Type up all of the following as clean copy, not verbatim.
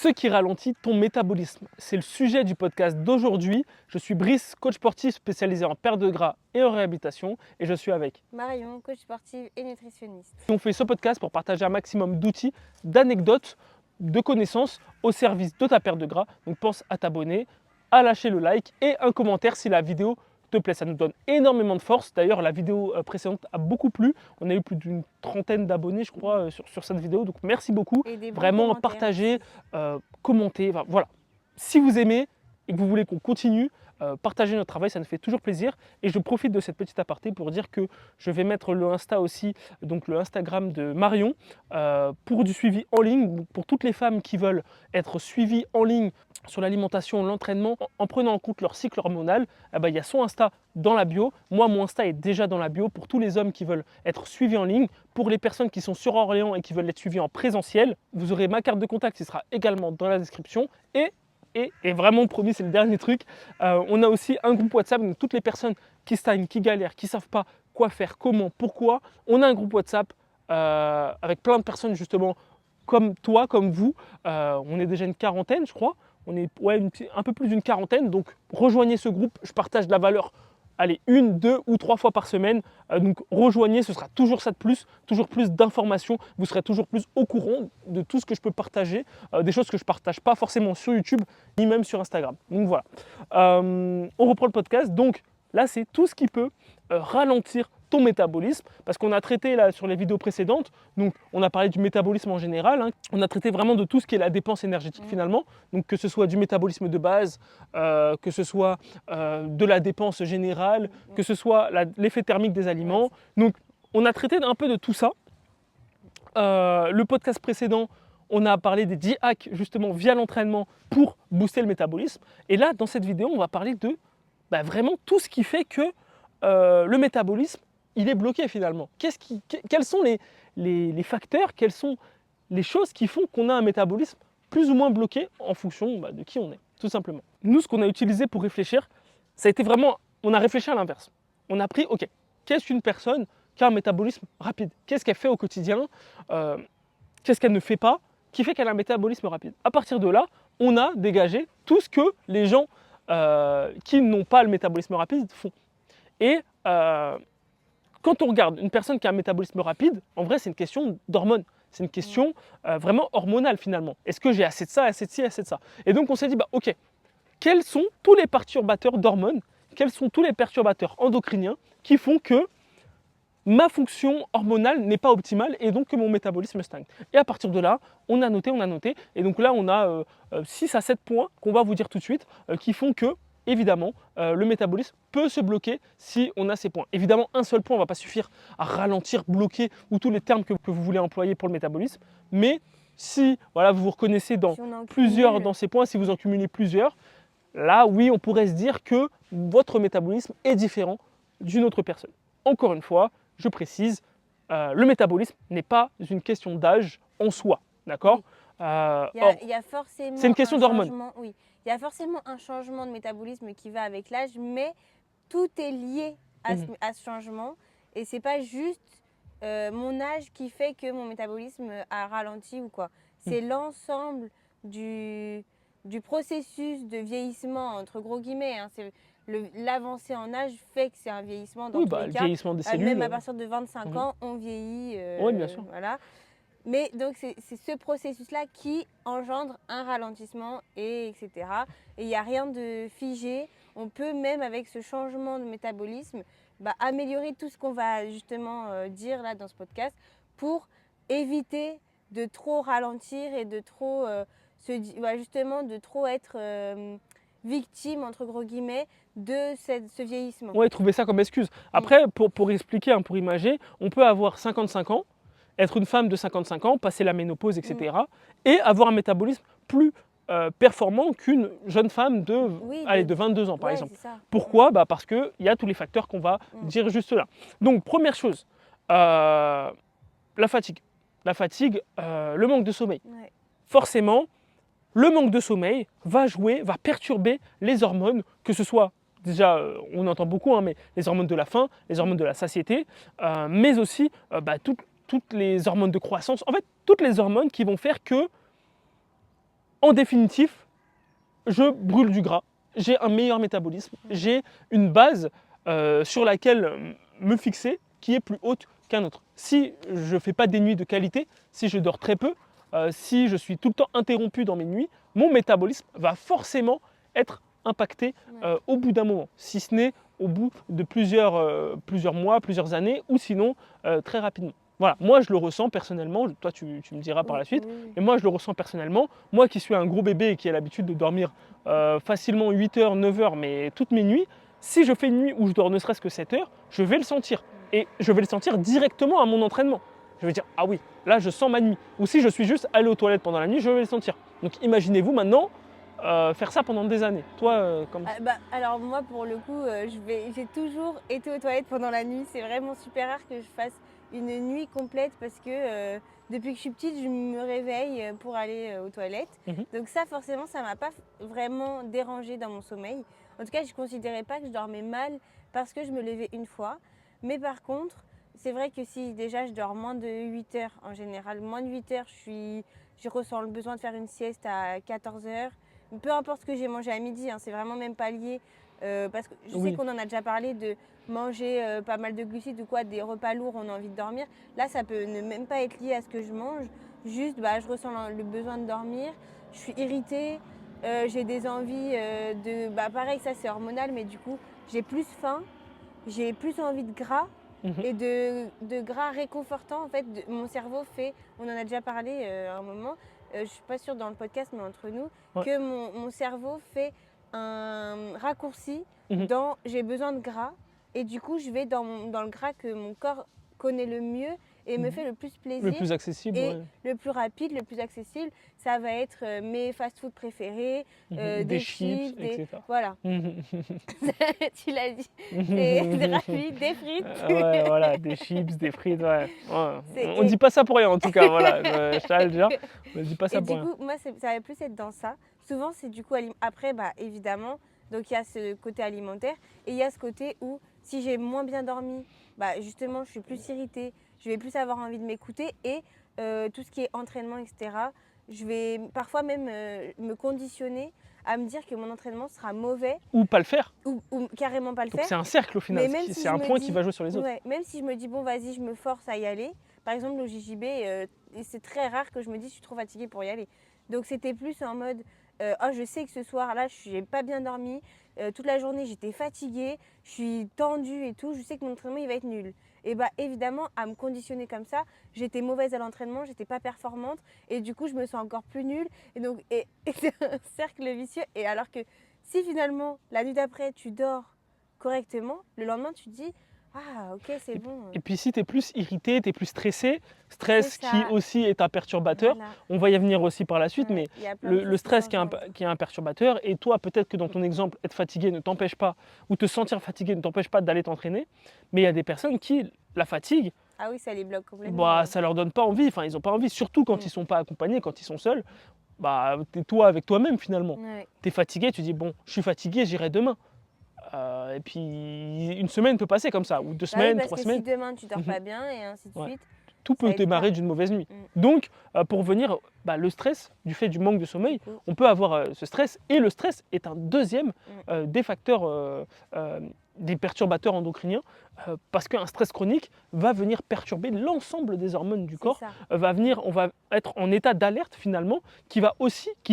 ce qui ralentit ton métabolisme. C'est le sujet du podcast d'aujourd'hui. Je suis Brice, coach sportif spécialisé en perte de gras et en réhabilitation, et je suis avec Marion, coach sportive et nutritionniste. On fait ce podcast pour partager un maximum d'outils, d'anecdotes, de connaissances au service de ta perte de gras. Donc pense à t'abonner, à lâcher le like et un commentaire si la vidéo te plaît. Ça nous donne énormément de force. D'ailleurs, la vidéo précédente a beaucoup plu. On a eu plus d'une trentaine d'abonnés, je crois, sur cette vidéo. Donc merci beaucoup. Et des bons Vraiment, commentaires partagez, aussi. commentez. Voilà. Si vous aimez et que vous voulez qu'on continue, partagez notre travail, ça nous fait toujours plaisir. Et je profite de cette petite aparté pour dire que je vais mettre le Insta aussi, donc le Instagram de Marion, pour du suivi en ligne, pour toutes les femmes qui veulent être suivies en ligne sur l'alimentation, l'entraînement, en prenant en compte leur cycle hormonal. Il y a son Insta dans la bio. Moi, mon Insta est déjà dans la bio pour tous les hommes qui veulent être suivis en ligne. Pour les personnes qui sont sur Orléans et qui veulent être suivies en présentiel, vous aurez ma carte de contact qui sera également dans la description. Et vraiment, promis, c'est le dernier truc, on a aussi un groupe WhatsApp, donc toutes les personnes qui stagnent, qui galèrent, qui ne savent pas quoi faire, comment, pourquoi, on a un groupe WhatsApp avec plein de personnes justement comme toi, comme vous. On est déjà une quarantaine, je crois. On est un peu plus d'une quarantaine, donc rejoignez ce groupe, je partage de la valeur. Allez, 1, 2 ou 3 fois par semaine. Donc rejoignez, ce sera toujours ça de plus, toujours plus d'informations. Vous serez toujours plus au courant de tout ce que je peux partager, des choses que je ne partage pas forcément sur YouTube, ni même sur Instagram. Donc voilà. On reprend le podcast. Donc là, c'est tout ce qui peut ralentir ton métabolisme, parce qu'on a traité là sur les vidéos précédentes, donc on a parlé du métabolisme en général, hein. On a traité vraiment de tout ce qui est la dépense énergétique finalement, donc que ce soit du métabolisme de base, que ce soit de la dépense générale, que ce soit l'effet thermique des aliments. Donc on a traité un peu de tout ça. Le podcast précédent, on a parlé des 10 hacks justement via l'entraînement pour booster le métabolisme, et là dans cette vidéo on va parler de vraiment tout ce qui fait que le métabolisme il est bloqué finalement. Quels sont les facteurs, quelles sont les choses qui font qu'on a un métabolisme plus ou moins bloqué en fonction de qui on est, tout simplement. Nous, ce qu'on a utilisé pour réfléchir, ça a été vraiment, on a réfléchi à l'inverse. On a pris, ok, qu'est-ce qu'une personne qui a un métabolisme rapide? Qu'est-ce qu'elle fait au quotidien? Qu'est-ce qu'elle ne fait pas qui fait qu'elle a un métabolisme rapide? À partir de là, on a dégagé tout ce que les gens qui n'ont pas le métabolisme rapide font. Et quand on regarde une personne qui a un métabolisme rapide, en vrai, c'est une question d'hormones. C'est une question vraiment hormonale finalement. Est-ce que j'ai assez de ça, assez de ci, assez de ça? Et donc on s'est dit, ok, quels sont tous les perturbateurs d'hormones, quels sont tous les perturbateurs endocriniens qui font que ma fonction hormonale n'est pas optimale et donc que mon métabolisme stagne. Et à partir de là, on a noté. Et donc là, on a 6 à 7 points qu'on va vous dire tout de suite qui font que, évidemment, le métabolisme peut se bloquer si on a ces points. Évidemment, un seul point ne va pas suffire à ralentir, bloquer ou tous les termes que vous voulez employer pour le métabolisme. Mais si vous vous reconnaissez dans plusieurs dans ces points, si vous en cumulez plusieurs, là, oui, on pourrait se dire que votre métabolisme est différent d'une autre personne. Encore une fois, je précise, le métabolisme n'est pas une question d'âge en soi, d'accord? Il y a forcément c'est une question d'hormones. Oui, il y a forcément un changement de métabolisme qui va avec l'âge, mais tout est lié à ce changement. Et c'est pas juste mon âge qui fait que mon métabolisme a ralenti ou quoi. C'est l'ensemble du processus de vieillissement, entre gros guillemets, hein. L'avancée en âge fait que c'est un vieillissement dans tous les Le cas. vieillissement des cellules. Même à partir de 25 ans, on vieillit. Oui, bien sûr. Voilà. Mais donc c'est ce processus-là qui engendre un ralentissement, etc. Et il n'y a rien de figé. On peut même avec ce changement de métabolisme améliorer tout ce qu'on va justement dire là dans ce podcast pour éviter de trop ralentir et de trop justement de trop être victime entre gros guillemets de ce vieillissement. Oui, trouver ça comme excuse. Après, pour expliquer, pour imager, on peut avoir 55 ans, être une femme de 55 ans, passer la ménopause, etc. Et avoir un métabolisme plus performant qu'une jeune femme de 22 ans, par exemple. Pourquoi? Parce qu'il y a tous les facteurs qu'on va dire juste là. Donc, première chose, la fatigue. La fatigue, le manque de sommeil. Forcément, le manque de sommeil va perturber les hormones, que ce soit, déjà, on entend beaucoup, mais les hormones de la faim, les hormones de la satiété, mais aussi toutes les hormones de croissance. En fait, toutes les hormones qui vont faire que En définitif, je brûle du gras, j'ai un meilleur métabolisme, j'ai une base sur laquelle me fixer qui est plus haute qu'un autre. Si je ne fais pas des nuits de qualité, si je dors très peu, si je suis tout le temps interrompu dans mes nuits, mon métabolisme va forcément être impacté au bout d'un moment, si ce n'est au bout de plusieurs mois, plusieurs années, ou sinon très rapidement. Voilà, moi je le ressens personnellement, toi tu me diras par la suite, mais moi je le ressens personnellement. Moi qui suis un gros bébé et qui ai l'habitude de dormir facilement 8 heures, 9 heures, mais toutes mes nuits, si je fais une nuit où je dors ne serait-ce que 7 heures, je vais le sentir. Et je vais le sentir directement à mon entraînement. Je vais dire, ah oui, là je sens ma nuit. Ou si je suis juste allé aux toilettes pendant la nuit, je vais le sentir. Donc imaginez-vous maintenant faire ça pendant des années. Toi, comme... Alors moi pour le coup, j'ai toujours été aux toilettes pendant la nuit. C'est vraiment super rare que je fasse une nuit complète parce que depuis que je suis petite, je me réveille pour aller aux toilettes. Donc ça forcément, ça m'a pas vraiment dérangée dans mon sommeil. En tout cas, je ne considérais pas que je dormais mal parce que je me levais une fois. Mais par contre, c'est vrai que si déjà je dors moins de 8 heures en général, moins de 8 heures, je ressens le besoin de faire une sieste à 14 heures. Peu importe ce que j'ai mangé à midi, hein, c'est vraiment même pas lié. Parce que je sais qu'on en a déjà parlé de manger pas mal de glucides ou quoi, des repas lourds, on a envie de dormir. Là, ça peut ne même pas être lié à ce que je mange. Juste, je ressens le besoin de dormir. Je suis irritée. J'ai des envies pareil, ça c'est hormonal, mais du coup, j'ai plus faim. J'ai plus envie de gras. Et de gras réconfortant, en fait, mon cerveau fait, on en a déjà parlé à un moment, je ne suis pas sûre dans le podcast, mais entre nous, que mon cerveau fait un raccourci dans j'ai besoin de gras. Et du coup, je vais dans le gras que mon corps connaît le mieux et me fait le plus plaisir. Le plus accessible. Et le plus rapide, le plus accessible, ça va être mes fast-food préférés, des chips, etc. Voilà. Tu l'as dit. Des rapides, des frites. Ouais, voilà, des chips, des frites, ouais. On ne dit pas ça pour rien en tout cas, voilà. Je t'arrête déjà. On ne dit pas ça pour rien. Du coup, moi, ça va plus être dans ça. Souvent, c'est du coup, après, évidemment, donc il y a ce côté alimentaire et il y a ce côté où si j'ai moins bien dormi, justement, je suis plus irritée, je vais plus avoir envie de m'écouter et tout ce qui est entraînement, etc., je vais parfois même me conditionner à me dire que mon entraînement sera mauvais. Ou pas le faire. Ou carrément pas le faire. C'est un cercle au final, c'est un point qui va jouer sur les autres. Même si je me dis, bon, vas-y, je me force à y aller. Par exemple, au JJB, c'est très rare que je me dise, je suis trop fatiguée pour y aller. Donc c'était plus en mode, je sais que ce soir-là, je n'ai pas bien dormi. Toute la journée, j'étais fatiguée, je suis tendue et tout. Je sais que mon entraînement, il va être nul. Et évidemment, à me conditionner comme ça, j'étais mauvaise à l'entraînement, j'étais pas performante. Et du coup, je me sens encore plus nulle. Et donc, c'est un cercle vicieux. Et alors que si finalement, la nuit d'après, tu dors correctement, le lendemain, tu te dis, ah, ok, c'est bon. Et puis si tu es plus irrité, tu es plus stressé, stress qui aussi est un perturbateur, on va y venir aussi par la suite, mais le stress qui est un perturbateur, et toi peut-être que dans ton exemple, être fatigué ne t'empêche pas, ou te sentir fatigué ne t'empêche pas d'aller t'entraîner, mais il y a des personnes qui, la fatigue, ah oui, ça les bloque complètement. Ça leur donne pas envie, enfin ils n'ont pas envie, surtout quand ils sont pas accompagnés, quand ils sont seuls, t'es toi avec toi-même finalement. Tu es fatigué, tu dis bon, je suis fatigué, j'irai demain. Et puis une semaine peut passer comme ça, ou 2 semaines, 3 semaines. Si demain tu dors pas bien et ainsi de suite. Tout peut démarrer d'une mauvaise nuit. Donc, pour revenir, le stress, du fait du manque de sommeil, on peut avoir ce stress. Et le stress est un deuxième des facteurs, des perturbateurs endocriniens, parce qu'un stress chronique va venir perturber l'ensemble des hormones du corps. On va être en état d'alerte finalement, qui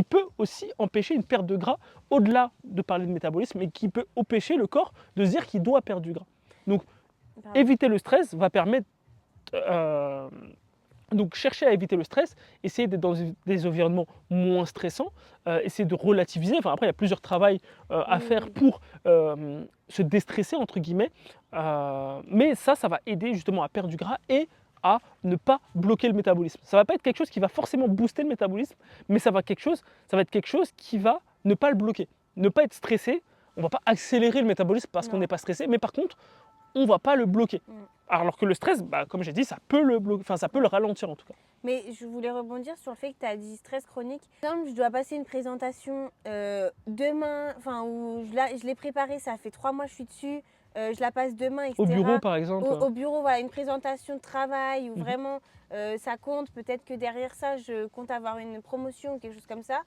peut aussi empêcher une perte de gras, au-delà de parler de métabolisme, mais qui peut empêcher le corps de se dire qu'il doit perdre du gras. Donc, éviter le stress va permettre donc chercher à éviter le stress, essayer d'être dans des environnements moins stressants, essayer de relativiser. Enfin, après, il y a plusieurs travaux à faire pour se déstresser, entre guillemets. Mais ça va aider justement à perdre du gras et à ne pas bloquer le métabolisme. Ça ne va pas être quelque chose qui va forcément booster le métabolisme, mais ça va être quelque chose qui va ne pas le bloquer. Ne pas être stressé, on ne va pas accélérer le métabolisme parce qu'on n'est pas stressé, mais par contre, on ne va pas le bloquer. Alors que le stress, comme j'ai dit, ça peut le ralentir en tout cas. Mais je voulais rebondir sur le fait que tu as dit stress chronique. Par exemple, je dois passer une présentation demain, où je l'ai préparée, ça fait 3 mois que je suis dessus, je la passe demain, etc. Au bureau par exemple. Au bureau, voilà, une présentation de travail où vraiment ça compte. Peut-être que derrière ça, je compte avoir une promotion ou quelque chose comme ça.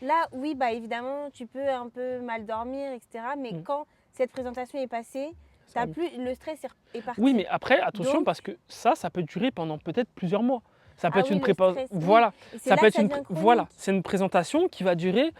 Là, oui, bah évidemment, tu peux un peu mal dormir, etc. Mais Mmh. quand cette présentation est passée, Ça le stress est Oui, parti. mais après, attention, Donc, parce que ça peut durer pendant peut-être plusieurs mois. Ça peut ah être oui, une le prépa stress, oui. voilà, Et c'est ça là peut que être ça une devient voilà, chronique. c'est une présentation qui va durer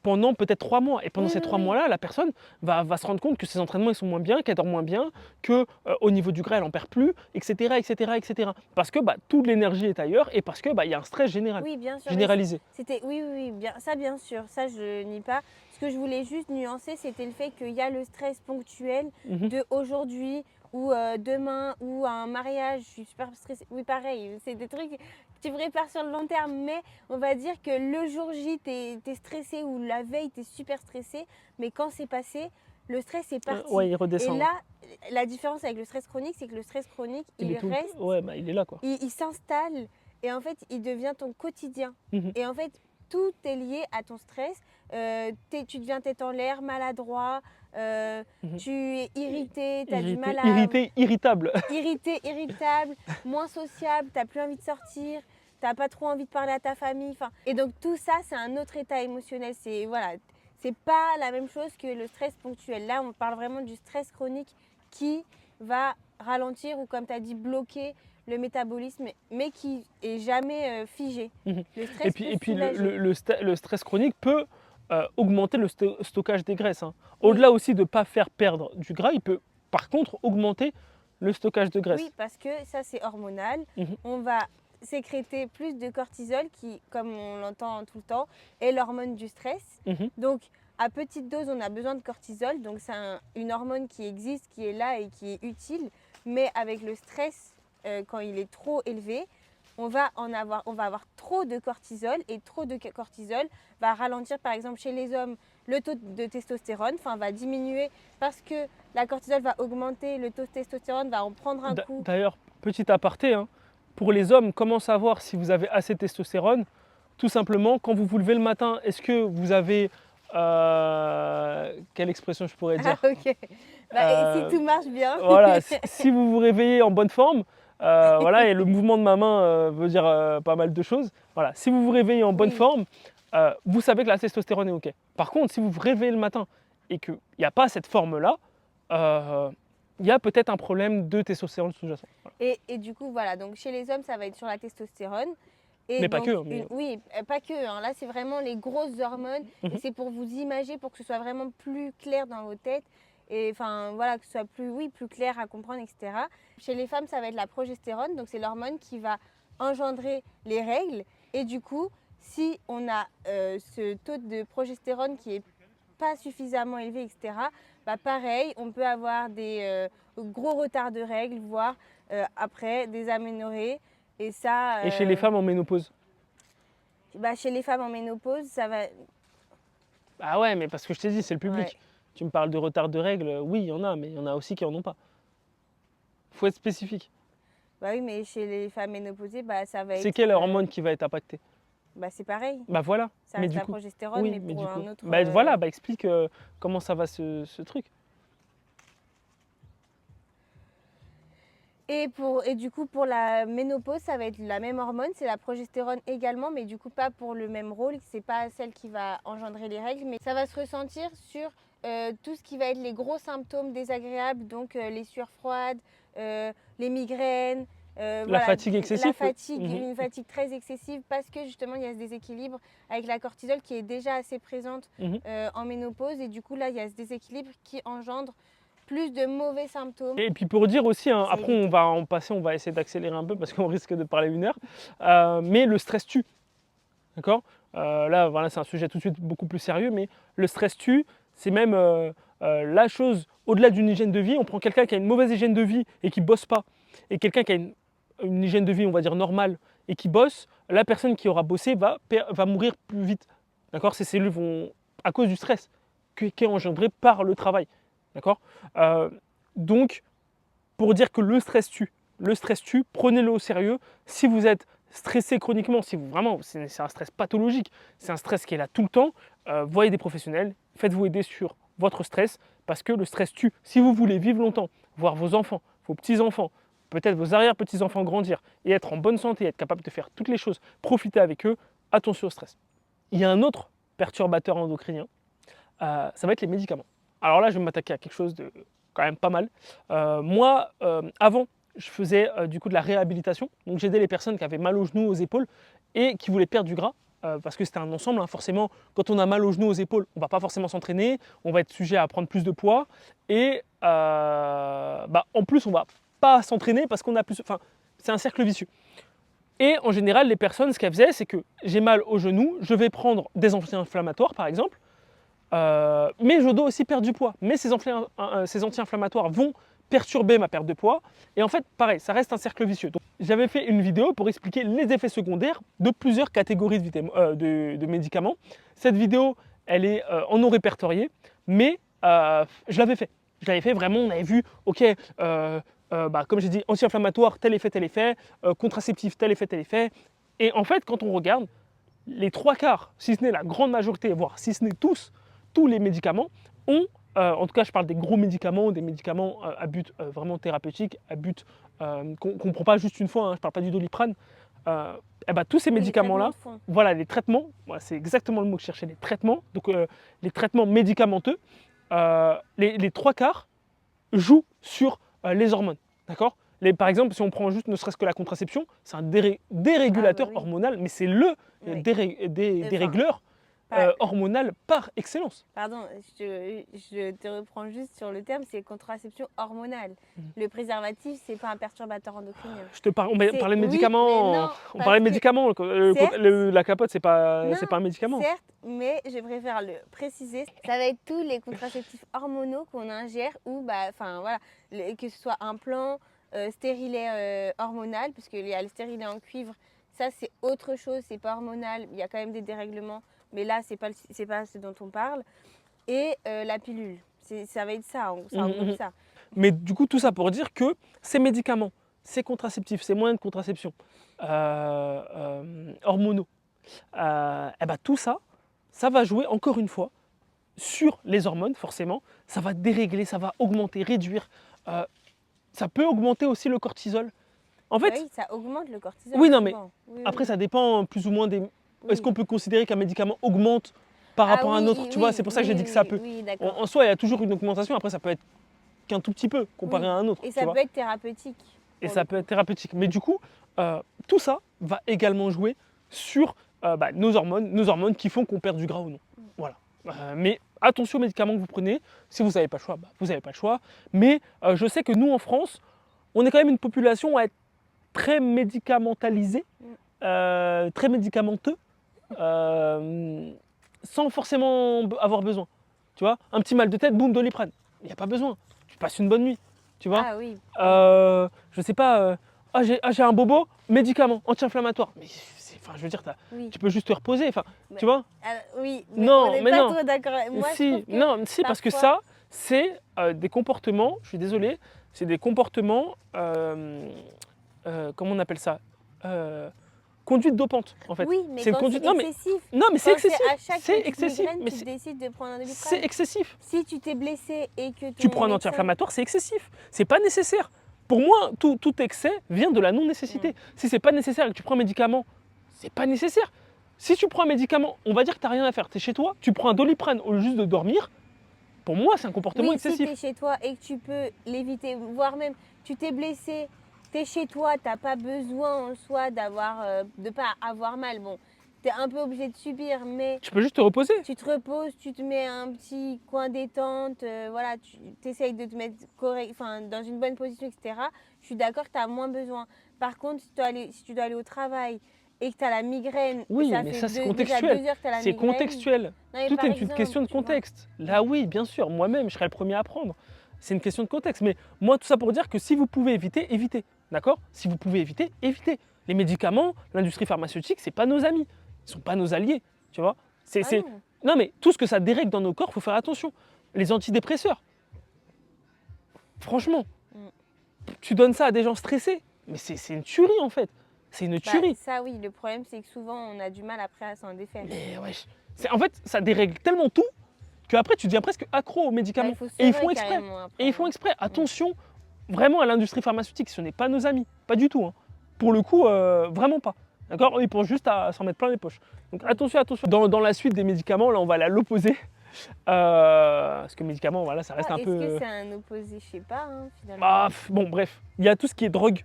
pendant peut-être 3 mois et pendant Oui, ces oui, 3 oui. mois-là, la personne va se rendre compte que ses entraînements, ils sont moins bien, qu'elle dort moins bien, que, au niveau du gras, elle en perd plus et cetera et cetera et cetera. Parce que, bah, toute l'énergie est ailleurs et parce que, bah, il y a un stress Oui, bien sûr. Mais généralisé. c'était, oui, oui, oui, bien, ça, bien sûr. Ça, je nie pas. Ce que je voulais juste nuancer, c'était le fait qu'il y a le stress ponctuel Mmh. de aujourd'hui ou demain ou un mariage. Je suis super stressée. Oui, pareil. C'est des trucs que tu prépares sur le long terme. Mais on va dire que le jour J, t'es stressé ou la veille, t'es super stressé. Mais quand c'est passé, le stress est Ouais, parti. il Et redescend, ouais. là, la différence avec le stress chronique, c'est que le stress chronique, Il est il tout le t reste, ouais, bah, il est là, quoi. il s'installe et en fait, il devient ton quotidien. Mmh. Et en fait, tout est lié à ton stress. Tu deviens tête en l'air, maladroit, Mmh. tu es I irrité, tu as du mal irrité, à... irrité, irritable. Irrité, irritable, moins sociable, tu n'as plus envie de sortir, tu n'as pas trop envie de parler à ta famille. Et donc tout ça, c'est un autre état émotionnel. C'est voilà, c'est pas la même chose que le stress ponctuel. Là, on parle vraiment du stress chronique qui va ralentir ou, comme tu as dit, bloquer le métabolisme, mais qui est jamais figé. Mmh. Le Et stress puis peut et puis le soulager. le le sta le stress chronique peut, augmenter le stockage des graisses, hein. Oui, Au-delà aussi de ne pas faire perdre du gras, il peut par contre augmenter le stockage de oui, graisse. parce que ça, c'est hormonal. Mmh. On va sécréter plus de cortisol qui, comme on l'entend tout le temps, est l'hormone du stress. Mmh. Donc, à petite dose, on a besoin de cortisol. Donc, c'est une hormone qui existe, qui est là et qui est utile. Mais avec le stress, quand il est trop élevé, on va avoir trop de cortisol, et trop de cortisol va ralentir, par exemple, chez les hommes, le taux de testostérone, va diminuer parce que la cortisol va augmenter, le taux de testostérone va en prendre un coup. D'ailleurs, petit aparté, hein, pour les hommes, comment savoir si vous avez assez de testostérone? Tout simplement, quand vous vous levez le matin, est-ce que vous avez, quelle expression je pourrais Ah, dire? ok. Et si Heu tout marche bien. Voilà, si vous vous réveillez en bonne forme, voilà et le mouvement de ma main, veut dire, pas mal de choses. Voilà, si vous vous réveillez en bonne Oui, forme, vous savez que la testostérone est OK. Par contre, si vous vous réveillez le matin et qu'il y a pas cette forme-là, heu, il y a peut-être un problème de testostérone sous-jacent. Voilà. et du coup, voilà, donc chez les hommes, ça va être sur la testostérone. Et Mais pas que, donc, hein, mais oui, pas que, hein, là, c'est vraiment les grosses hormones. Et mmh c'est pour vous imager, pour que ce soit vraiment plus clair dans vos têtes. Et voilà, que ce soit plus, oui, plus clair à comprendre, etc. Chez les femmes, ça va être la progestérone. Donc, c'est l'hormone qui va engendrer les règles. Et du coup, si on a ce taux de progestérone qui est pas suffisamment élevé, etc., bah pareil, on peut avoir des gros retards de règles, voire après des aménorrhées. Et ça, et chez les femmes en ménopause? bah, chez les femmes en ménopause, ça va. Ah ouais, mais parce que je t'ai dit, c'est le Ouais. public. Tu me parles de retard de règles, oui, il y en a, mais il y en a aussi qui en ont pas. Faut être spécifique. Bah oui, mais chez les femmes ménopausées, bah, ça va C'est être. quelle hormone qui va être impactée? Bah, c'est pareil. Bah voilà, Ça mais reste du la coup progestérone, oui, mais mais pour du coup un autre. bah voilà, bah explique, comment ça va ce truc. Et du coup, pour la ménopause, ça va être la même hormone, c'est la progestérone également, mais du coup, pas pour le même rôle. C'est pas celle qui va engendrer les règles, mais ça va se ressentir sur tout ce qui va être les gros symptômes désagréables, donc les sueurs froides, les migraines, La voilà, fatigue la excessive? fatigue, Mmh. une fatigue très excessive, parce que justement, il y a ce déséquilibre avec la cortisol qui est déjà assez présente Mmh. en ménopause, et du coup, là, il y a ce déséquilibre qui engendre plus de mauvais symptômes. Et puis pour dire aussi, hein, C'est à après on éviter. va en passer, on va essayer d'accélérer un peu parce qu'on risque de parler 1 heure, mais le stress tue, d'accord? Là, voilà, c'est un sujet tout de suite beaucoup plus sérieux, mais le stress tue, c'est même, la chose au-delà d'une hygiène de vie. On prend quelqu'un qui a une mauvaise hygiène de vie et qui bosse pas et quelqu'un qui a une hygiène de vie, on va dire normale et qui bosse, la personne qui aura bossé va mourir plus vite, d'accord? Ses cellules vont à cause du stress qui est engendré par le travail, d'accord? Heu, donc pour dire que le stress tue, prenez-le au sérieux. Si vous êtes stressé chroniquement, si vous vraiment c'est un stress pathologique, c'est un stress qui est là tout le temps, voyez des professionnels, faites-vous aider sur votre stress parce que le stress tue. Si vous voulez vivre longtemps, voir vos enfants, vos petits-enfants, peut-être vos arrière-petits-enfants grandir et être en bonne santé, être capable de faire toutes les choses, profiter avec eux, attention au stress. Il y a un autre perturbateurs endocriniens, ça va être les médicaments. Alors là, je vais m'attaquer à quelque chose de quand même pas mal. Moi, avant, je faisais du coup de la réhabilitation. Donc j'aidais les personnes qui avaient mal aux genoux, aux épaules et qui voulaient perdre du gras. Parce que c'était un ensemble, hein. Forcément, quand on a mal aux genoux, aux épaules, on ne va pas forcément s'entraîner, on va être sujet à prendre plus de poids et en plus, on ne va pas s'entraîner parce qu'on a plus. Enfin, c'est un cercle vicieux. Et en général, les personnes, ce qu'elles faisaient, c'est que j'ai mal aux genoux, je vais prendre des anti-inflammatoires par exemple, mais je dois aussi perdre du poids. Mais ces anti-inflammatoires vont perturber ma perte de poids. Et en fait, pareil, ça reste un cercle vicieux. Donc, j'avais fait une vidéo pour expliquer les effets secondaires de plusieurs catégories de médicaments. Cette vidéo, elle est en non répertoriée, mais je l'avais fait. Je l'avais fait vraiment, on avait vu, ok, comme j'ai dit, anti-inflammatoire, tel effet, contraceptif, tel effet. Et en fait, quand on regarde, les trois quarts, si ce n'est la grande majorité, voire si ce n'est tous les médicaments ont, en tout cas je parle des gros médicaments, des médicaments à but vraiment thérapeutique, à but qu'on ne prend pas juste une fois, hein, je ne parle pas du Doliprane, tous ces Oui, les médicaments-là, traitements de fond. voilà les traitements, voilà, c'est exactement le mot que je cherchais, les traitements, donc les traitements médicamenteux, les trois quarts jouent sur les hormones, d'accord. Par exemple, si on prend juste ne serait-ce que la contraception, c'est un dérégulateur Oui. hormonal, mais c'est le Oui. dérégleur Pas- hormonal par excellence. Pardon, je te reprends juste sur le terme, c'est contraception hormonale. Le préservatif, c'est pas un perturbateur endocrinien. On parlait de Oui, médicaments, mais non, on parce parlait de que médicaments. certes, La capote, c'est pas non, un médicament. certes, mais je préfère le préciser. Ça va être tous les contraceptifs hormonaux qu'on ingère ou, voilà, que ce soit implant, stérilet hormonal, parce qu'il y a le stérilet en cuivre, ça c'est autre chose, c'est pas hormonal, il y a quand même des dérèglements, mais là c'est pas ce dont on parle. Et la pilule, ça va être ça, ça englobe ça. Mais du coup, tout ça pour dire que ces médicaments, ces contraceptifs, ces moyens de contraception hormonaux, tout ça, ça va jouer encore une fois sur les hormones, forcément. Ça va dérégler, ça va augmenter, réduire. Ça peut augmenter aussi le cortisol. En fait, Oui, ça augmente le cortisol. oui, non, mais souvent. Oui, après, oui. ça dépend plus ou moins des. Est-ce Oui. qu'on peut considérer qu'un médicament augmente par Ah rapport à un oui, autre? Tu vois, c'est pour ça que j'ai dit que ça peut. Oui, d'accord. En soi, il y a toujours une augmentation. Après, ça peut être qu'un tout petit peu comparé Oui. à un autre. Et tu ça vois. peut être thérapeutique. Et pour ça le peut coup. être thérapeutique. Mais du coup, tout ça va également jouer sur nos hormones qui font qu'on perd du gras ou non. Voilà. Mais attention aux médicaments que vous prenez. Si vous n'avez pas le choix, vous n'avez pas le choix. Mais je sais que nous, en France, on est quand même une population à être très médicamentalisée, très médicamenteux, sans forcément avoir besoin. Tu vois, un petit mal de tête, boum, Doliprane. Il n'y a pas besoin. Tu passes une bonne nuit. Tu vois. Ah oui. Je sais pas, j'ai un bobo, médicament, anti-inflammatoire. Mais je veux dire, Oui. tu peux juste te reposer, Mais- tu vois. Oui, mais Non, on n'est mais pas non. trop d'accord. Moi, je Si, trouve que non, si, parce que parfois- ça, c'est des comportements, je suis désolé, c'est des comportements, comment on appelle ça. Conduite dopante, en fait. Oui, mais C'est une quand conduite. c'est excessif. Non, mais c'est Quand excessif. à chaque C'est petite excessif. migraine, Mais tu décides de prendre un Doliprane. c'est excessif. Si tu t'es blessé et que Tu ton prends un médecin- anti-inflammatoire, c'est excessif. C'est pas nécessaire. Pour moi, tout excès vient de la non-nécessité. Si c'est pas nécessaire et que tu prends un médicament, c'est pas nécessaire. Si tu prends un médicament, on va dire que tu n'as rien à faire. Tu es chez toi, tu prends un Doliprane au lieu juste de dormir. Pour moi, c'est un comportement Oui, si excessif. tu es chez toi et que tu peux l'éviter, voire même tu t'es blessé, tu es chez toi, tu n'as pas besoin en soi de ne pas avoir mal. Bon, tu es un peu obligé de subir, mais Tu peux juste te reposer. tu te reposes, tu te mets un petit coin détente, voilà, tu essayes de te mettre dans une bonne position, etc. Je suis d'accord que tu as moins besoin. Par contre, si tu dois aller au travail et que tu as la migraine, Oui, ça mais fait ça, c'est déjà contextuel. 2 heures que tu as la C'est migraine. contextuel. Non, mais Tout par est une exemple, question de tu vois. contexte. Là, oui, bien sûr. Moi-même, je serais le premier à apprendre. C'est une question de contexte. Mais moi, tout ça pour dire que si vous pouvez éviter, évitez. D'accord. Si vous pouvez éviter, évitez. Les médicaments, l'industrie pharmaceutique, c'est pas nos amis. Ils sont pas nos alliés. Tu vois. Ah non. Non, mais tout ce que ça dérègle dans nos corps, il faut faire attention. Les antidépresseurs. Franchement, tu donnes ça à des gens stressés. Mais c'est une tuerie, en fait. C'est une tuerie. Ça oui, le problème c'est que souvent on a du mal après à s'en défaire. Mais wesh. En fait, ça dérègle tellement tout qu'après tu deviens presque accro aux médicaments. Il faut Et ils sevrer font exprès. carrément après, Et ils font hein. exprès. Attention, vraiment à l'industrie pharmaceutique, ce n'est pas nos amis. Pas du tout. Hein. Pour le coup, vraiment pas. D'accord? Eux, ils pensent juste à s'en mettre plein les poches. Donc attention, attention. Dans la suite des médicaments, là, on va aller à l'opposé. Parce que médicaments, voilà, ça reste un Est-ce peu. que c'est un opposé? Je sais pas, hein, finalement. Bah, bon, bref. Il y a tout ce qui est drogue,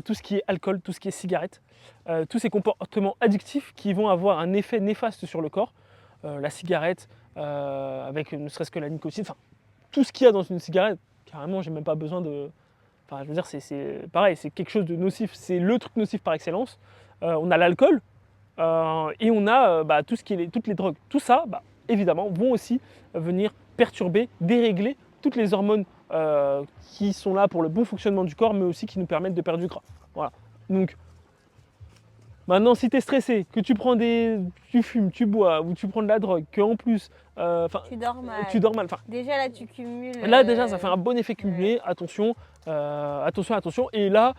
tout ce qui est alcool, tout ce qui est cigarette, tous ces comportements addictifs qui vont avoir un effet néfaste sur le corps. La cigarette, avec ne serait-ce que la nicotine, enfin, tout ce qu'il y a dans une cigarette, carrément, j'ai même pas besoin de. Enfin, je veux dire, c'est pareil, c'est quelque chose de nocif, c'est le truc nocif par excellence. On a l'alcool et on a tout ce qui est toutes les drogues. Tout ça, évidemment, vont aussi venir perturber, dérégler toutes les hormones qui sont là pour le bon fonctionnement du corps, mais aussi qui nous permettent de perdre du gras. Voilà. Donc, maintenant, si tu es stressé, que tu fumes, tu bois ou tu prends de la drogue, qu'en plus, Tu dors mal. tu dors mal. Déjà là, tu cumules. Là, déjà, ça fait un bon effet cumulé. Attention, attention, attention. Et là,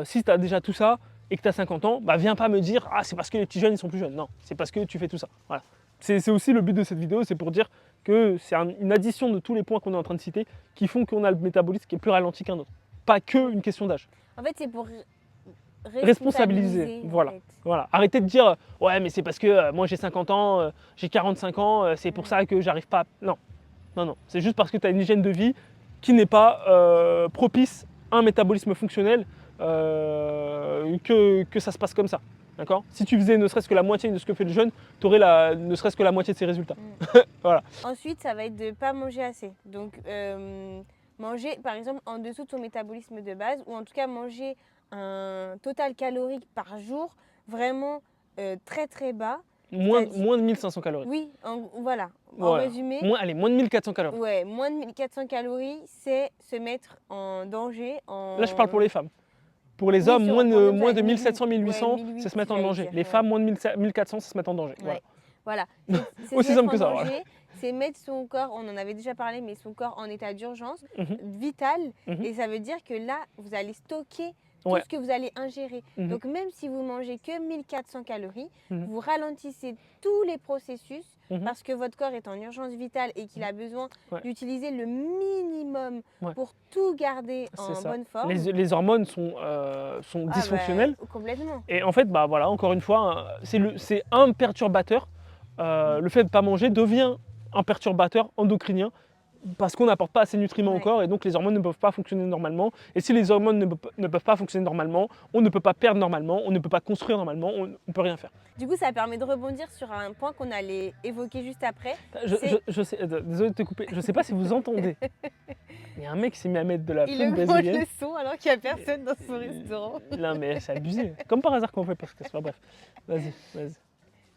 si tu as déjà tout ça et que tu as 50 ans, viens pas me dire ah, c'est parce que les petits jeunes ils sont plus jeunes. Non, c'est parce que tu fais tout ça. Voilà. C'est aussi le but de cette vidéo, c'est pour dire que c'est une addition de tous les points qu'on est en train de citer qui font qu'on a le métabolisme qui est plus ralenti qu'un autre. Pas que une question d'âge. En fait, c'est pour Responsabiliser. Voilà. En fait. Voilà. Arrêtez de dire ouais, mais c'est parce que moi j'ai 50 ans, j'ai 45 ans, c'est pour ça que j'arrive pas. Non, non, non. C'est juste parce que tu as une hygiène de vie qui n'est pas propice à un métabolisme fonctionnel que ça se passe comme ça. D'accord? Si tu faisais ne serait-ce que la moitié de ce que fait le jeune, tu aurais ne serait-ce que la moitié de ses résultats. Voilà. Ensuite, ça va être de ne pas manger assez. Donc, manger, par exemple, en dessous de ton métabolisme de base, ou en tout cas manger un total calorique par jour vraiment très très bas. Moins de 1500 calories. Oui, voilà. En résumé, moins de 1400 calories. ouais, moins de 1400 calories, c'est se mettre en danger. Là, je parle pour les femmes. Pour les hommes, moins de 1700, 1800, c'est se mettre en danger. Les femmes, moins de 1400, c'est se mettre en danger. Voilà. C'est aussi simple que ça. Voilà. C'est mettre son corps, on en avait déjà parlé, mais son corps en état d'urgence, vital. Et ça veut dire que là, vous allez stocker tout ce que vous allez ingérer. Donc même si vous mangez que 1400 calories, vous ralentissez tous les processus parce que votre corps est en urgence vitale et qu'il a besoin d'utiliser le minimum pour tout garder en bonne forme. Les hormones sont dysfonctionnelles. Complètement. Et en fait, voilà, encore une fois, c'est un perturbateur. Le fait de ne pas manger devient un perturbateur endocrinien parce qu'on n'apporte pas assez de nutriments au corps et donc les hormones ne peuvent pas fonctionner normalement. Et si les hormones ne peuvent pas fonctionner normalement, on ne peut pas perdre normalement, on ne peut pas construire normalement, on ne peut rien faire. Du coup, ça permet de rebondir sur un point qu'on allait évoquer juste après. Je sais, désolé de te couper, je ne sais pas si vous entendez. Il y a un mec qui s'est mis à mettre de la flûte brésilienne. Il le son alors qu'il n'y a personne dans son restaurant. Non mais c'est abusé. Comme par hasard qu'on fait parce que c'est pas bref. Vas-y, vas-y.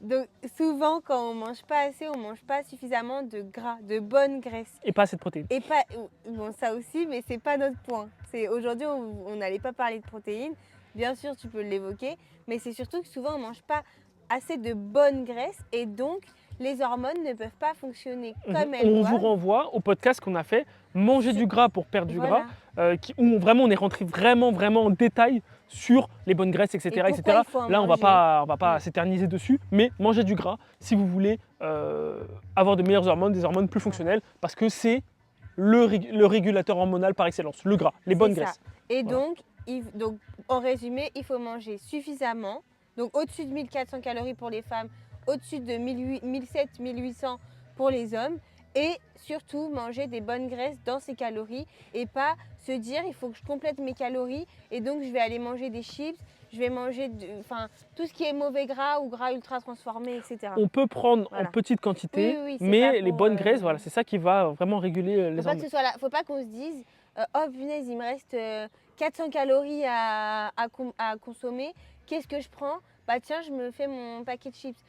Donc souvent quand on mange pas assez, on mange pas suffisamment de gras, de bonne graisse. Et pas assez de protéines. Et pas, bon ça aussi, mais c'est pas notre point. Aujourd'hui on n'allait pas parler de protéines. Bien sûr tu peux l'évoquer, mais c'est surtout que souvent on mange pas assez de bonne graisse et donc les hormones ne peuvent pas fonctionner comme elles doivent. On vous renvoie au podcast qu'on a fait, manger du gras pour perdre du gras, où vraiment on est rentré vraiment en détail sur les bonnes graisses, etc. etc. Là, on va pas s'éterniser dessus, mais manger du gras si vous voulez avoir de meilleures hormones, des hormones plus fonctionnelles, parce que c'est le régulateur hormonal par excellence, le gras, les bonnes graisses. Et donc, en résumé, il faut manger suffisamment, donc au-dessus de 1400 calories pour les femmes, au-dessus de 1700-1800 pour les hommes, et surtout manger des bonnes graisses dans ces calories et pas se dire il faut que je complète mes calories et donc je vais aller manger des chips, je vais manger tout ce qui est mauvais gras ou gras ultra transformé, etc. On peut prendre en petite quantité, mais les bonnes graisses, c'est ça qui va vraiment réguler les hormones. Faut pas qu'on se dise oh punaise, il me reste 400 calories à consommer, qu'est-ce que je prends? Bah tiens, je me fais mon paquet de chips.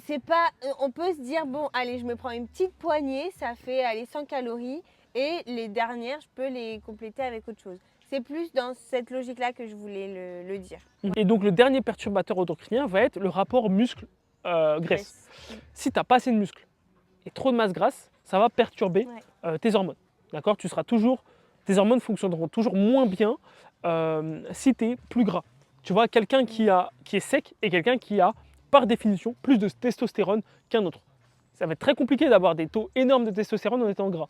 C'est pas, on peut se dire bon allez je me prends une petite poignée, ça fait 100 calories et les dernières je peux les compléter avec autre chose. C'est plus dans cette logique là que je voulais le dire. Et donc le dernier perturbateur endocrinien va être le rapport muscle-graisse. Si tu n'as pas assez de muscles et trop de masse grasse, ça va perturber tes hormones. D'accord? Tes hormones fonctionneront toujours moins bien si tu es plus gras. Tu vois, quelqu'un qui est sec et quelqu'un qui a par définition plus de testostérone qu'un autre. Ça va être très compliqué d'avoir des taux énormes de testostérone en étant gras.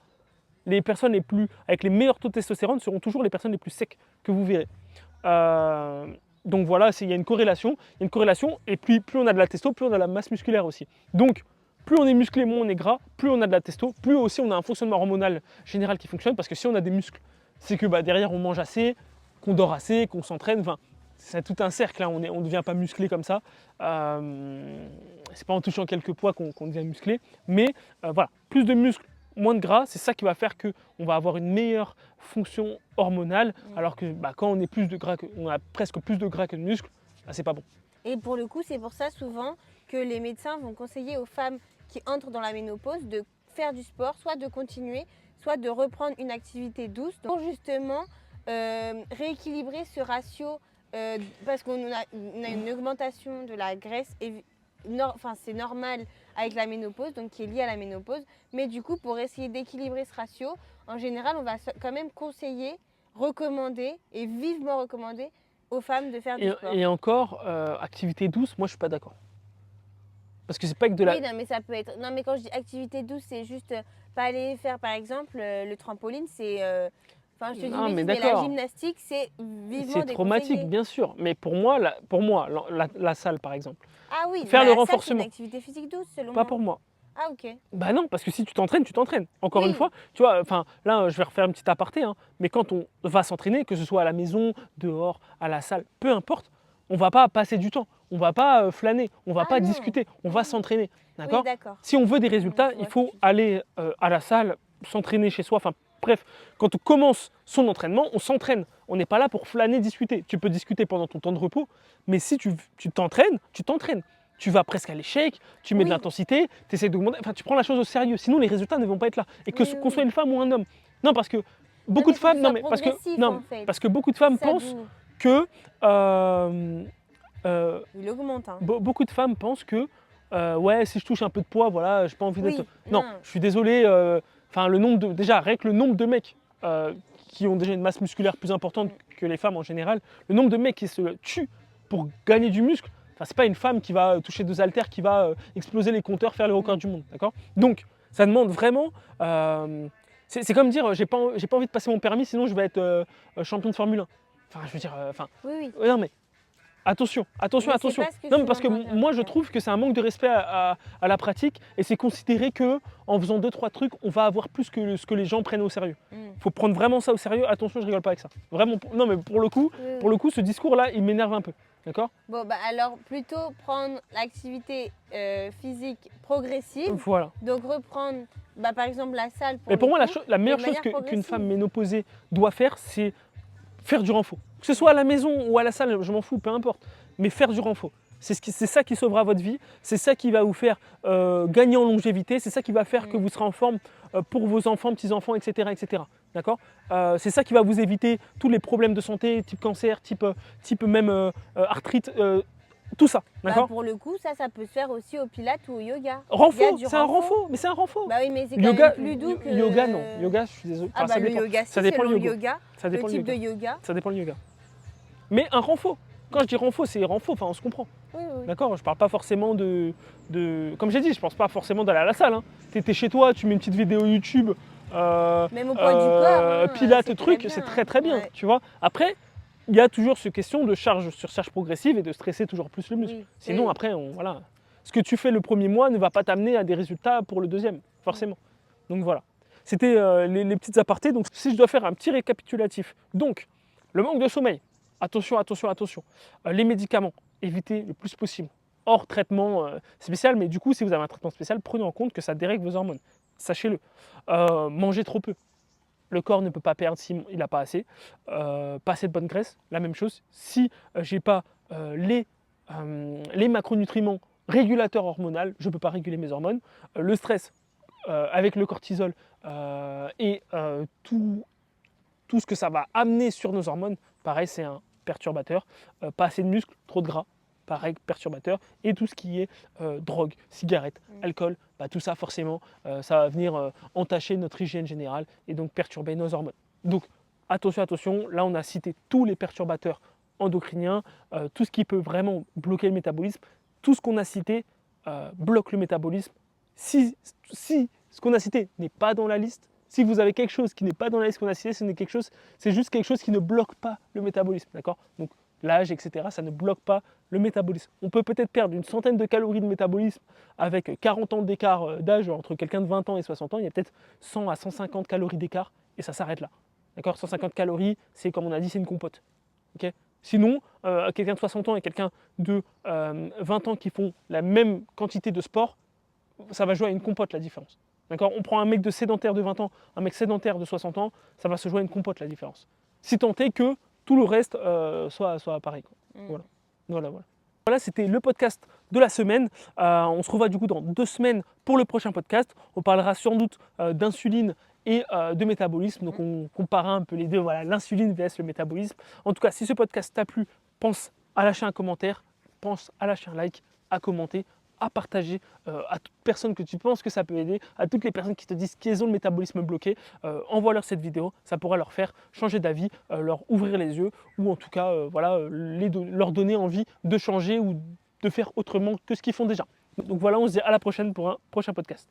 Les personnes avec les meilleurs taux de testostérone seront toujours les personnes les plus secs que vous verrez. Donc voilà, il y a une corrélation. Il y a une corrélation. Et puis, plus on a de la testo, plus on a de la masse musculaire aussi. Donc, plus on est musclé, moins on est gras, plus on a de la testo, plus aussi on a un fonctionnement hormonal général qui fonctionne. Parce que si on a des muscles, c'est que derrière, on mange assez, qu'on dort assez, qu'on s'entraîne. Enfin, c'est tout un cercle. Hein. On ne devient pas musclé comme ça. C'est pas en touchant quelques poids qu'on devient musclé. Mais voilà, plus de muscles, moins de gras, c'est ça qui va faire qu'on va avoir une meilleure fonction hormonale, alors que quand on est plus de gras, on a presque plus de gras que de muscles, c'est pas bon. Et pour le coup, c'est pour ça souvent que les médecins vont conseiller aux femmes qui entrent dans la ménopause de faire du sport, soit de continuer, soit de reprendre une activité douce pour justement rééquilibrer ce ratio parce qu'on a une augmentation de la graisse et c'est normal avec la ménopause, donc qui est liée à la ménopause. Mais du coup, pour essayer d'équilibrer ce ratio, en général, on va quand même conseiller, recommander et vivement recommander aux femmes de faire du sport. Et encore, activité douce, moi je suis pas d'accord. Parce que c'est pas que de la... Oui, non, mais ça peut être... Non, mais quand je dis activité douce, c'est juste pas aller faire, par exemple, le trampoline, c'est... Enfin, je te dis, mais la gymnastique, c'est vivement c'est traumatique, bien sûr. Mais pour moi, la salle, par exemple. Ah oui, faire le renforcement. C'est une activité physique douce, selon moi. Pas pour moi. Ah, ok. Bah non, parce que si tu t'entraînes, tu t'entraînes. Encore une fois, tu vois, là, je vais refaire une petite aparté, hein, mais quand on va s'entraîner, que ce soit à la maison, dehors, à la salle, peu importe, on va pas passer du temps, on va pas flâner, on va pas discuter, on va s'entraîner. D'accord ? Oui, si on veut des résultats, il faut aller à la salle, s'entraîner chez soi. Enfin, bref, quand on commence son entraînement, on s'entraîne. On n'est pas là pour flâner, discuter. Tu peux discuter pendant ton temps de repos, mais si tu t'entraînes, tu t'entraînes. Tu vas presque à l'échec, tu mets de l'intensité, tu essaies d'augmenter, tu prends la chose au sérieux, sinon les résultats ne vont pas être là. Et qu'on soit une femme ou un homme. Non, parce que beaucoup de femmes, parce que beaucoup de femmes pensent que il augmente. Hein. Beaucoup de femmes pensent que ouais, si je touche un peu de poids, voilà, j'ai pas envie d'être. Non, je suis désolé. Déjà, rien que le nombre de mecs qui ont déjà une masse musculaire plus importante que les femmes en général, le nombre de mecs qui se tuent pour gagner du muscle. C'est pas une femme qui va toucher 2 haltères, qui va exploser les compteurs, faire le record du monde, d'accord ? Donc, ça demande vraiment... c'est comme dire, j'ai pas envie de passer mon permis, sinon je vais être champion de Formule 1. Enfin, je veux dire... non mais, attention. Non mais parce que moi, je trouve que c'est un manque de respect à la pratique, et c'est considéré que en faisant 2-3 trucs, on va avoir plus que ce que les gens prennent au sérieux. Faut prendre vraiment ça au sérieux. Attention, je rigole pas avec ça. Vraiment, non mais pour le coup, ce discours-là, il m'énerve un peu. D'accord ? Bon, alors plutôt prendre l'activité physique progressive. Voilà. Donc reprendre, par exemple, la salle. Mais pour moi, la meilleure chose qu'une femme ménopausée doit faire, c'est faire du renfort. Que ce soit à la maison ou à la salle, je m'en fous, peu importe. Mais faire du renfort. C'est ça qui sauvera votre vie. C'est ça qui va vous faire gagner en longévité. C'est ça qui va faire que vous serez en forme pour vos enfants, petits-enfants, etc. etc. D'accord ? C'est ça qui va vous éviter tous les problèmes de santé, type cancer, type même arthrite, tout ça. D'accord ? Pour le coup, ça peut se faire aussi au pilates ou au yoga. Renfort, c'est un renfort, mais c'est un renfort. Bah oui, mais c'est quand même plus doux que... Yoga, non. Yoga, je suis désolé. Ça dépend. Yoga, ça dépend le yoga. Ça dépend le type de yoga. Ça dépend le yoga. Mais un renfort. Quand je dis renfort, c'est renfort, on se comprend. Oui. D'accord ? Je parle pas forcément de... Comme j'ai dit, je pense pas forcément d'aller à la salle. Hein. T'es chez toi, tu mets une petite vidéo YouTube, même au poids du corps, pilates, c'est très bien, tu vois. Après, il y a toujours cette question de surcharge progressive et de stresser toujours plus le muscle. Oui, sinon, après, voilà. Ce que tu fais le premier mois ne va pas t'amener à des résultats pour le deuxième, forcément. Donc voilà. C'était les petites apartés. Donc si je dois faire un petit récapitulatif. Donc, le manque de sommeil. Attention. Les médicaments, évitez le plus possible. Hors traitement spécial, mais du coup, si vous avez un traitement spécial, prenez en compte que ça dérègle vos hormones. Sachez-le. Mangez trop peu. Le corps ne peut pas perdre s'il n'a pas assez. Pas assez de bonne graisse, la même chose. Si j'ai pas les macronutriments régulateurs hormonaux, je ne peux pas réguler mes hormones. Le stress avec le cortisol et tout ce que ça va amener sur nos hormones, pareil, c'est un perturbateur. Pas assez de muscles, trop de gras, pareil, perturbateur. Et tout ce qui est drogue, cigarette, alcool, tout ça forcément, ça va venir entacher notre hygiène générale et donc perturber nos hormones. Donc attention, là on a cité tous les perturbateurs endocriniens, tout ce qui peut vraiment bloquer le métabolisme, tout ce qu'on a cité bloque le métabolisme. Si ce qu'on a cité n'est pas dans la liste, si vous avez quelque chose qui n'est pas dans la liste qu'on a cité, c'est juste quelque chose qui ne bloque pas le métabolisme, d'accord ? Donc l'âge, etc. Ça ne bloque pas le métabolisme. On peut peut-être perdre une centaine de calories de métabolisme avec 40 ans d'écart d'âge entre quelqu'un de 20 ans et 60 ans. Il y a peut-être 100 à 150 calories d'écart et ça s'arrête là. D'accord? 150 calories, c'est comme on a dit, c'est une compote. Okay. Sinon, quelqu'un de 60 ans et quelqu'un de 20 ans qui font la même quantité de sport, ça va jouer à une compote la différence. D'accord? On prend un mec de sédentaire de 20 ans, un mec sédentaire de 60 ans, ça va se jouer à une compote la différence. Si tant est que tout le reste soit pareil. Quoi. Voilà. Voilà, c'était le podcast de la semaine. On se revoit du coup dans 2 semaines pour le prochain podcast. On parlera sans doute d'insuline et de métabolisme. Donc on comparera un peu les deux, voilà, l'insuline vs le métabolisme. En tout cas, si ce podcast t'a plu, pense à lâcher un commentaire, pense à lâcher un like, à commenter, à partager à toute personne que tu penses que ça peut aider, à toutes les personnes qui te disent qu'ils ont le métabolisme bloqué, envoie-leur cette vidéo, ça pourra leur faire changer d'avis, leur ouvrir les yeux, ou en tout cas voilà, leur donner envie de changer ou de faire autrement que ce qu'ils font déjà. Donc voilà, on se dit à la prochaine pour un prochain podcast.